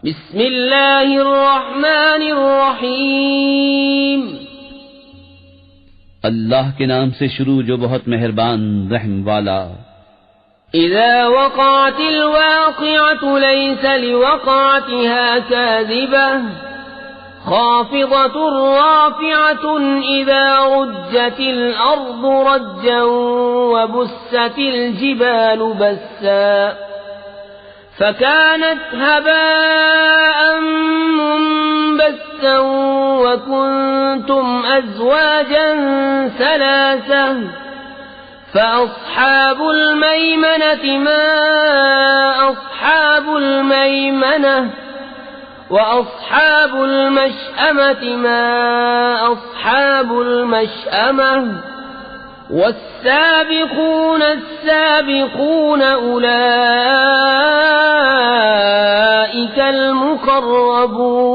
बिस्मिल्लाहिर्रहमानिर्रहीम। अल्लाह के नाम से शुरू जो बहुत मेहरबान रहम वाला। इज़ा वक़अतिल वाक़िअतु लैसा लिवक़अतिहा काज़िबह खाफ़िज़तुर राफ़िअतुन इज़ा रुज्जतिल अर्दु रज्जन व बुस्सतिल जिबालु बस्सा फकानत हबाअन मुंबस्सा व कुंतुम अज़वाजन सलासा फ़अस्हाबुल मैमनति मा अस्हाबुल मैमनह व अस्हाबुल मशअमति मा अस्हाबुल मशअमह वस्साबिक़ून अस्साबिक़ून उलाइकल मुक़र्रबून।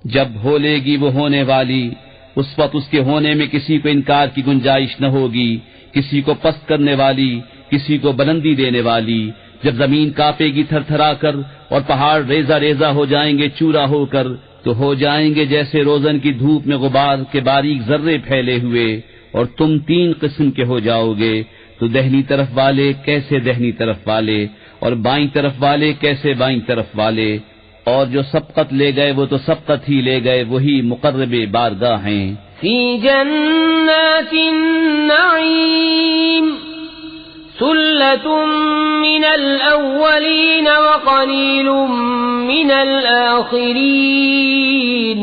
जब होलेगी वो होने वाली, उस वक्त उसके होने में किसी को इनकार की गुंजाइश न होगी, किसी को पस्त करने वाली, किसी को बुलंदी देने वाली। जब जमीन कांपेगी थरथरा कर और पहाड़ रेजा रेजा हो जाएंगे चूरा होकर, तो हो जाएंगे जैसे रोजन की धूप में गुबार के बारीक जर्रे फैले हुए। और तुम तीन किस्म के हो जाओगे, तो दहनी तरफ वाले कैसे दहनी तरफ वाले, और बाईं तरफ वाले कैसे बाईं तरफ वाले। और जो सबकत ले गए वो तो सबकत ही ले गए, वही मुकर्रबे बारगाह हैं। फी जन्नातिन नईम सुल्लतुम मिनल अव्वलीन व क़लीलुम मिनल आखिरीन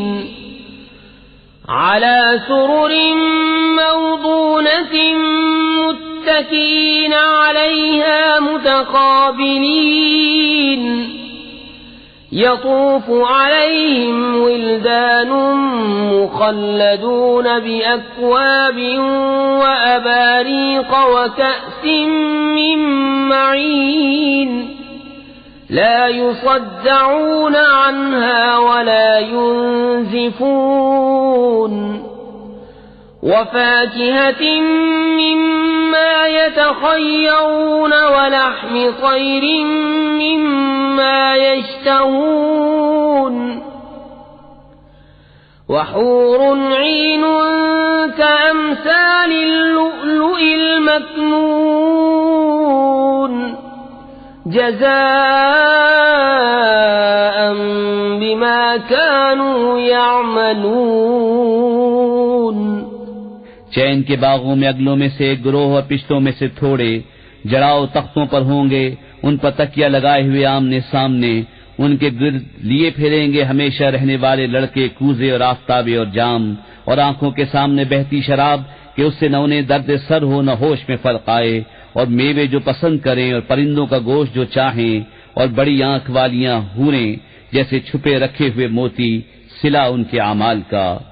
अला सुरुरिन मौदूनतिन मुत्तकीन अलैहा मुतक़ाबिलीन यतूफ़ु अलैहिम विल्दानुम मुख़ल्लदून बिअक्वाबिन व अबारीक़ व कअसिन मिन मईन ला युसद्दऊन अन्हा व ला युनज़िफून व फ़ाकिहतिन मिम्मा यतख़य्यरून व लहमि तैरिन मिम्मा यश्तहून व हूरुन ईन कअम्सालिल लुअलुइल मक्नून जज़ाअन बिमा कानू यअमलून। चैन के बागों में अगलों में से एक गिरोह और पिछलों में से थोड़े जड़ाओ तख्तों पर होंगे, उन पर तकिया लगाए हुए आमने सामने। उनके गिर्द लिए फिरेंगे हमेशा रहने वाले लड़के, कूजे और आफताबे और जाम, और आंखों के सामने बहती शराब कि उससे न उन्हें दर्द सर हो न होश में फर्क आए, और मेवे जो पसंद करें और परिंदों का गोश्त जो चाहें, और बड़ी आंख वालियां हूरें जैसे छुपे रखे हुए मोती, सिला उनके आमाल का।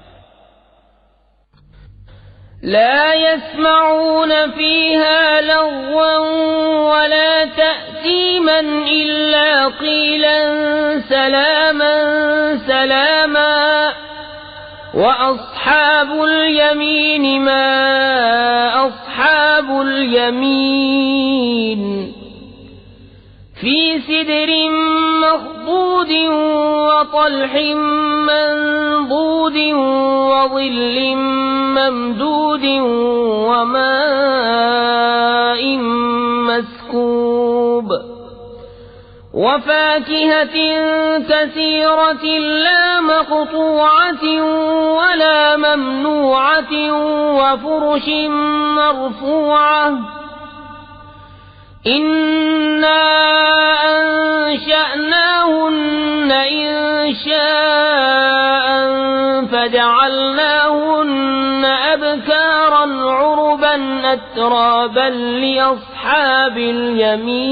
ला यस्मऊन फीहा लग़वन वला तअसीमन इल्ला क़ीलन सलामन सलामा व अस्हाबुल यमीन मा अस्हाबुल यमीन फी सिदरिन मख़दूदिन व तल्हिन मंदूदिन व ज़िल्लिन ममदूदिन व माइन मस्कूब व फ़ाकिहतिन कसीरतिन ला मक़तूअतिन व ला ममनूअतिन व फ़ुरुशिन मरफ़ूअह इन्ना अंशअनाहुन्न इंशाअन फजअलनाहुन्न अबकारन उरुबन अतराबन लिअस्हाबिल यमीन।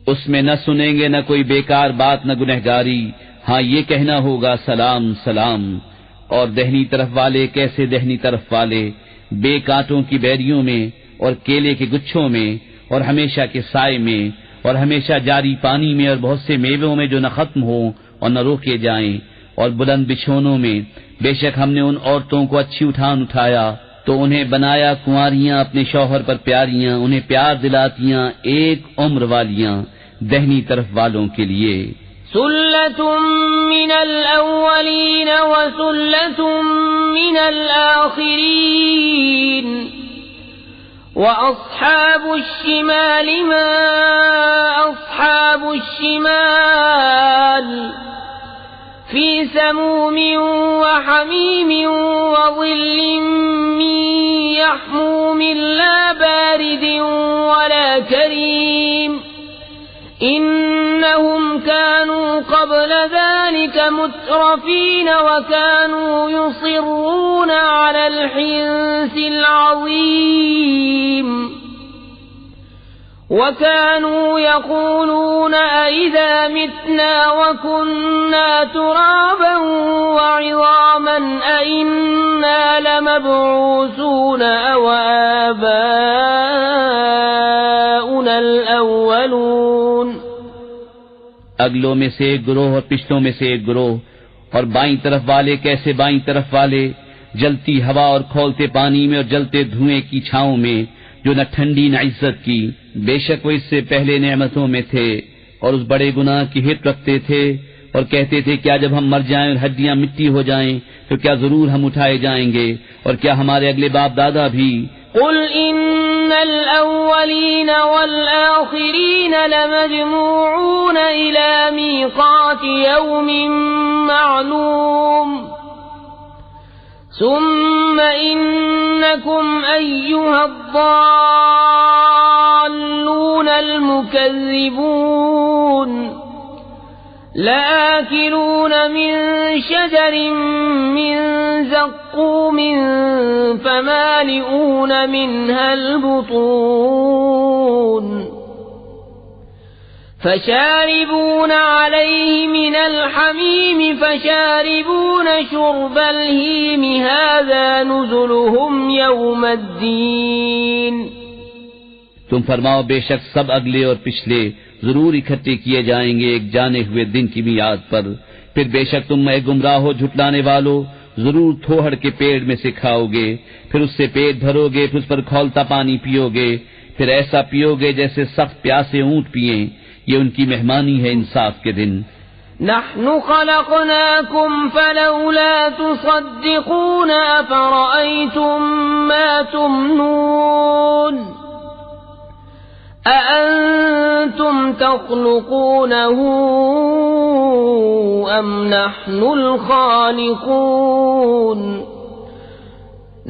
उसमें न सुनेंगे न कोई बेकार बात न गुनहगारी, हाँ ये कहना होगा सलाम सलाम। और दहनी तरफ वाले कैसे दहनी तरफ वाले, बेकांटों की बैरियों में और केले के गुच्छों में और हमेशा के साए में और हमेशा जारी पानी में और बहुत से मेवों में जो न खत्म हो और न रोके जाएं, और बुलंद बिछोनों में। बेशक हमने उन औरतों को अच्छी उठान उठाया तो उन्हें बनाया कुंवारियां अपने शौहर पर प्यारियां, उन्हें प्यार दिलातियां एक उम्र वालियां दहनी तरफ वालों के लिए। सुल्लतुम मिनल अव्वलीन व सुल्लतुम मिनल आखिरीन व अस्हाबुश शिमाल मा अस्हाबुश शिमाल फी समूम व हमीम व ज़िल्लिन मिन यहमूम ला बारिद वला करीम इन्नहुम कानू क़ब्ल ज़ालिक मुत्रफ़ीन व कानू युसिर्रून अलल हिंसिल अज़ीम व कानू यक़ूलून अइज़ा मितना व कुन्ना तुराबन व इज़ामन अइन्ना लमबऊसून अव आबाउनल अव्वलून। अगलों में से एक गिरोह और पिछलों में से एक गिरोह, और बाईं तरफ वाले कैसे बाईं तरफ वाले, जलती हवा और खौलते पानी में और जलते धुएं की छांव में, जो न ठंडी न इज्जत की। बेशक वो इससे पहले नेमतों में थे और उस बड़े गुनाह की हित रखते थे और कहते थे क्या जब हम मर जाएं और हड्डियां मिट्टी हो जाएं तो क्या जरूर हम उठाए जाएंगे, और क्या हमारे अगले बाप दादा भी। कुल इन्नल अव्वलीन वल आखिरीन लमजमूऊन इला मीक़ाति यौमिन मालूम सुम्म इन्नकुम अय्युहद्दाल्लूनल मुकज़्ज़िबून लआकिलून मिन शजरिन मिन ज़क़्क़ूम फमालिऊन मिनहल बुतून फशारिबून अलैहि मिनल हमीम फशारिबून शुर्बल हीम हाज़ा नुज़ुलुहुम यौमद्दीन। तुम फरमाओ बेशक सब अगले और पिछले जरूर इकट्ठे किए जाएंगे एक जाने हुए दिन की मियाद पर। फिर बेशक तुम गुमराह हो झुटलाने वालों जरूर थोहड़ के पेड़ में से खाओगे, फिर उससे पेट भरोगे, फिर उस पर खौलता पानी पियोगे, फिर ऐसा पियोगे जैसे सख्त प्यासे ऊंट पिए। ये उनकी मेहमानी है इंसाफ के दिन। नहनु खलक़नाकुम फलौला तुसद्दिक़ून अफ़रअय्तुम मा तुमनून अअंतुम तख़्लुक़ूनहु अम नहनुल ख़ालिक़ून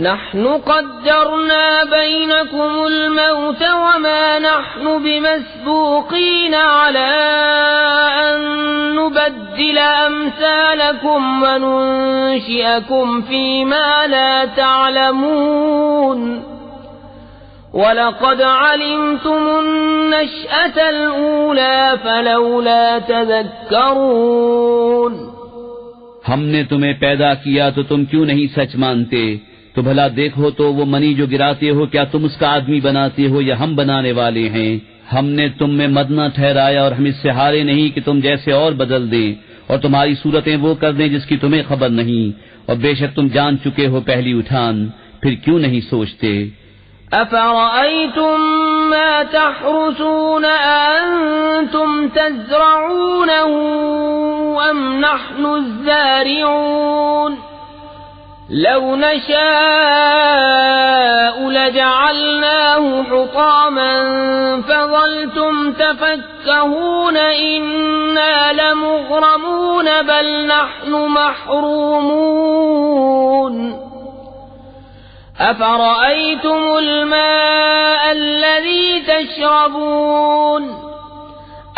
नहनु क़द्दरना बैनकुमुल मौत वमा नहनु बिमस्बूक़ीन अला अन नुबद्दिल अम्सालकुम वनुनशिअकुम फ़ीमा ला तअलमून वलक़द अलिमतुमुन नश्अतल ऊला फलौला तज़क्करून। हमने तुम्हें पैदा किया तो तुम क्यों नहीं सच मानते? तो भला देखो तो वो मनी जो गिराते हो क्या तुम उसका आदमी बनाते हो या हम बनाने वाले हैं? हमने तुम में मदना ठहराया और हम इससे हारे नहीं कि तुम जैसे और बदल दें और तुम्हारी सूरतें वो कर दें जिसकी तुम्हें खबर नहीं, और बेशक तुम जान चुके हो पहली उठान, फिर क्यों नहीं सोचते? अफ़रअय्तुम मा तहरुसून अअंतुम तज़रऊनहु अम नहनु ज़ारिऊन लौ नशाअ लजअलनाहु हुतामन फज़ल्तुम तफक्कहून इन्ना लमुग़रमून बल नहनु महरूमून। अफ़रअय्तुमुल माअ अल्लज़ी तशरबून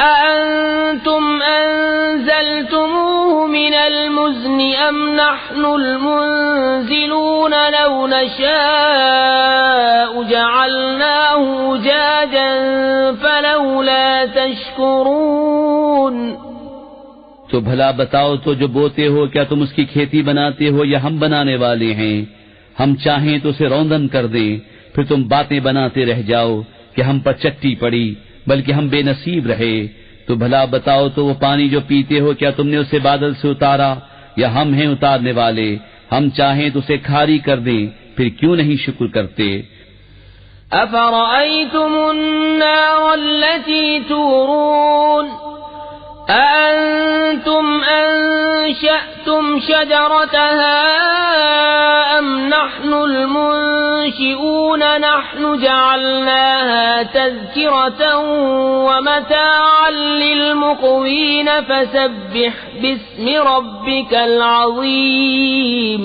अअंतुम अंज़लतुमूहु मिनल मुज़्नि अम नहनुल मुंज़िलून लौ नशाअ जअलनाहु उजाजन फलौला तशकुरून। तो भला बताओ तो जो बोते हो क्या तुम उसकी खेती बनाते हो या हम बनाने वाले हैं? हम चाहें तो उसे रौंदन कर दें, फिर तुम बातें बनाते रह जाओ कि हम पर चट्टी पड़ी, बल्कि हम बेनसीब रहे। तो भला बताओ तो वो पानी जो पीते हो क्या तुमने उसे बादल से उतारा या हम हैं उतारने वाले? हम चाहें तो उसे खारी कर दें, फिर क्यों नहीं शुक्र करते? أفرأيتم النار التي تورون أأنتم أنشأتم شجرتها أم نحن المنشئون نحن جعلناها تذكرة ومتاعا للمقوين فسبح باسم ربك العظيم।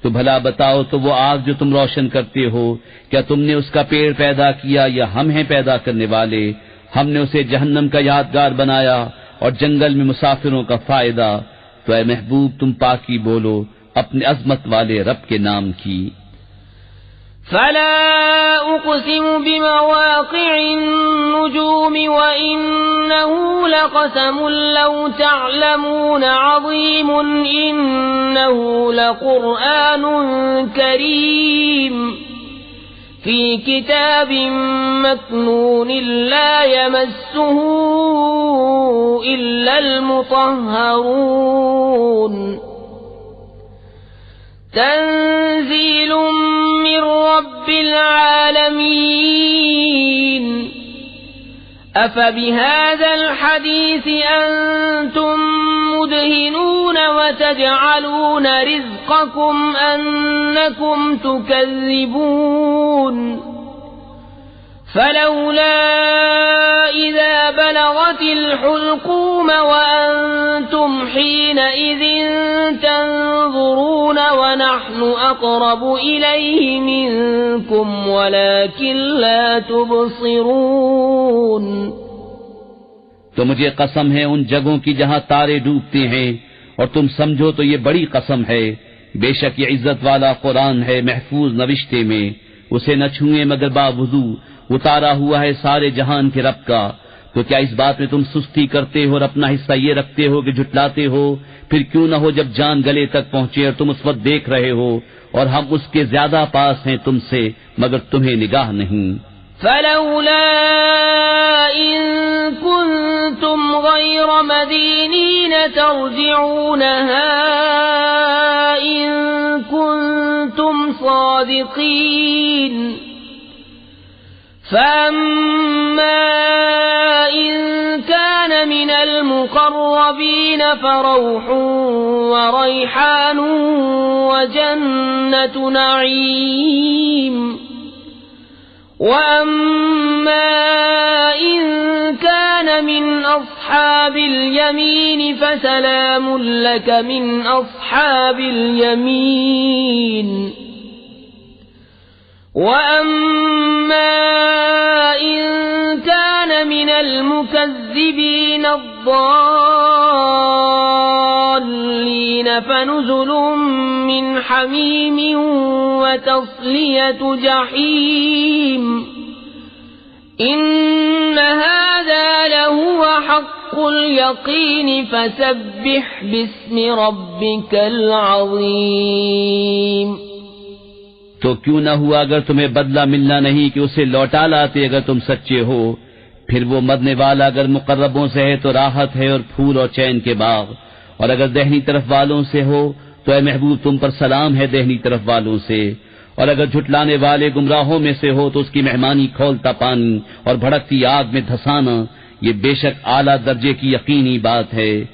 तो भला बताओ, तो वो आग जो तुम रोशन करते हो, क्या तुमने उसका पेड़ पैदा किया या हम हैं पैदा करने वाले? हमने उसे जहन्नम का यादगार बनाया और जंगल में मुसाफिरों का फायदा। तो ऐ महबूब, तुम पाकी बोलो अपने अजमत वाले रब के नाम की। فلا أقسم بمواقع النجوم وإنه لقسم لو تعلمون عظيم إنه لقرآن كريم في كتاب مكنون لا يمسه إلا المطهرون تنزيل من رب العالمين أفبهذا الحديث أنتم مدهنون وتجعلون رزقكم أنكم تكذبون فلولا إذا بلغت الحلقوم وأنتم حينئذ تنظرون ونحن أقرب إليه منكم ولكن لا تبصرون। तो मुझे कसम है उन जगहों की जहाँ तारे डूबते हैं, और तुम समझो तो ये बड़ी कसम है। बेशक ये इज्जत वाला कुरान है, महफूज नविश्ते में, उसे न छुए मगर बावजू उतारा हुआ है सारे जहान के रब का। तो क्या इस बात में तुम सुस्ती करते हो और अपना हिस्सा ये रखते हो कि झुटलाते हो? फिर क्यों न हो जब जान गले तक पहुंचे और तुम उस वक्त देख रहे हो और हम उसके ज्यादा पास हैं तुमसे, मगर तुम्हें निगाह नहीं। فلولا إن كنتم غير مدينين ترجعونها إن كنتم صادقين فأما إن كان من المقربين فروح وريحان وجنة نعيم وأما إن كان من أصحاب اليمين فسلام لك من أصحاب اليمين وأما إن كان من المكذبين الضالين فنزل من حميم وتصلية جحيم إن هذا لهو حق اليقين فسبح باسم ربك العظيم। तो क्यों न हुआ अगर तुम्हें बदला मिलना नहीं कि उसे लौटा लाते अगर तुम सच्चे हो। फिर वो मरने वाला अगर मुकर्रबों से है तो राहत है और फूल और चैन के बाग, और अगर दहनी तरफ वालों से हो तो ऐ महबूब तुम पर सलाम है दहनी तरफ वालों से, और अगर झुटलाने वाले गुमराहों में से हो तो उसकी मेहमानी खौलता पानी और भड़कती आग में धंसाना, ये बेशक आला दर्जे की यकीनी बात है।